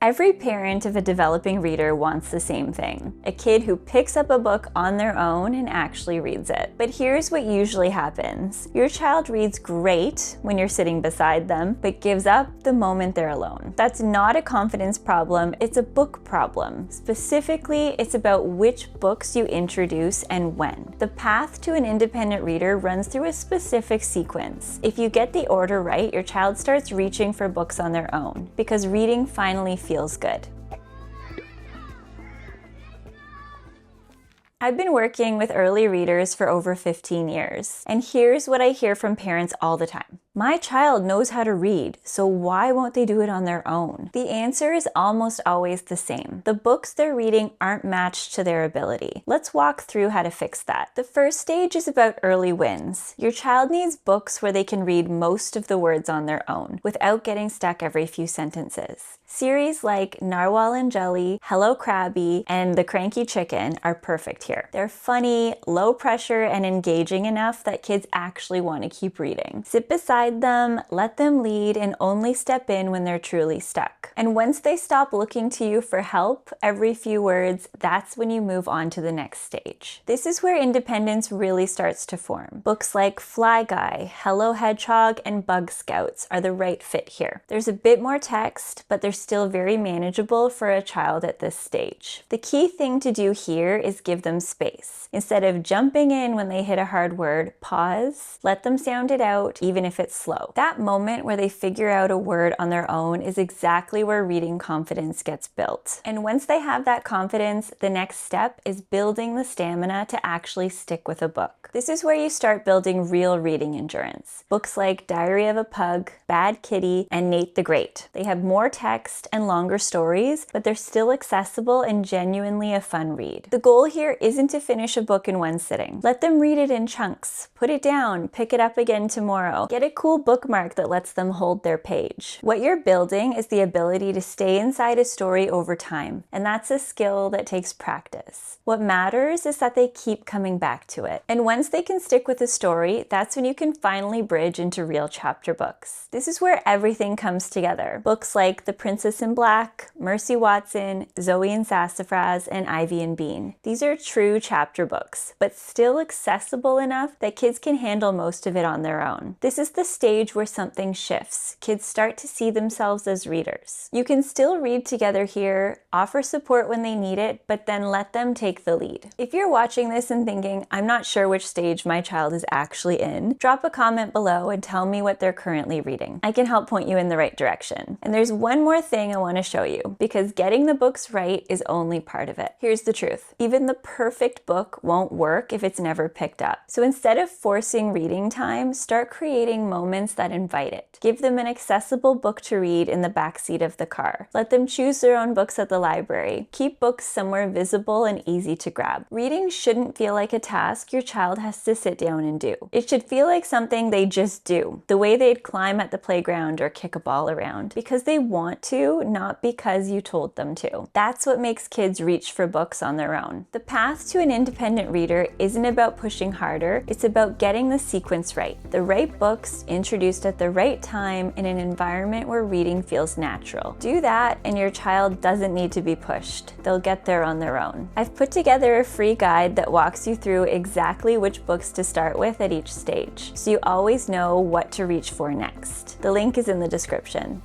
Every parent of a developing reader wants the same thing: a kid who picks up a book on their own and actually reads it. But here's what usually happens. Your child reads great when you're sitting beside them, but gives up the moment they're alone. That's not a confidence problem, it's a book problem. Specifically, it's about which books you introduce and when. The path to an independent reader runs through a specific sequence. If you get the order right, your child starts reaching for books on their own, because reading finally feels good. I've been working with early readers for over 15 years, and here's what I hear from parents all the time. My child knows how to read, so why won't they do it on their own? The answer is almost always the same. The books they're reading aren't matched to their ability. Let's walk through how to fix that. The first stage is about early wins. Your child needs books where they can read most of the words on their own, without getting stuck every few sentences. Series like Narwhal and Jelly, Hello Krabby, and The Cranky Chicken are perfect here. They're funny, low pressure, and engaging enough that kids actually want to keep reading. Sit beside them, let them lead, and only step in when they're truly stuck. And once they stop looking to you for help every few words, that's when you move on to the next stage. This is where independence really starts to form. Books like Fly Guy, Hello Hedgehog, and Bug Scouts are the right fit here. There's a bit more text, but they're still very manageable for a child at this stage. The key thing to do here is give them space. Instead of jumping in when they hit a hard word, pause, let them sound it out, even if it's slow. That moment where they figure out a word on their own is exactly where reading confidence gets built. And once they have that confidence, the next step is building the stamina to actually stick with a book. This is where you start building real reading endurance. Books like Diary of a Pug, Bad Kitty, and Nate the Great. They have more text and longer stories, but they're still accessible and genuinely a fun read. The goal here isn't to finish a book in one sitting. Let them read it in chunks. Put it down, pick it up again tomorrow. Get a cool bookmark that lets them hold their page. What you're building is the ability to stay inside a story over time, and that's a skill that takes practice. What matters is that they keep coming back to it. And once they can stick with a story, that's when you can finally bridge into real chapter books. This is where everything comes together. Books like The Princess in Black, Mercy Watson, Zoe and Sassafras, and Ivy and Bean. These are true chapter books, but still accessible enough that kids can handle most of it on their own. This is the stage where something shifts. Kids start to see themselves as readers. You can still read together here, offer support when they need it, but then let them take the lead. If you're watching this and thinking, I'm not sure which stage my child is actually in, drop a comment below and tell me what they're currently reading. I can help point you in the right direction. And there's one more thing I want to show you, because getting the books right is only part of it. Here's the truth. Even the perfect book won't work if it's never picked up. So instead of forcing reading time, start creating moments that invite it. Give them an accessible book to read in the backseat of the car. Let them choose their own books at the library. Keep books somewhere visible and easy to grab. Reading shouldn't feel like a task your child has to sit down and do. It should feel like something they just do, the way they'd climb at the playground or kick a ball around, because they want to, not because you told them to. That's what makes kids reach for books on their own. The path to an independent reader isn't about pushing harder, it's about getting the sequence right. The right books introduced at the right time in an environment where reading feels natural. Do that and your child doesn't need to be pushed. They'll get there on their own. I've put together a free guide that walks you through exactly which books to start with at each stage, so you always know what to reach for next. The link is in the description.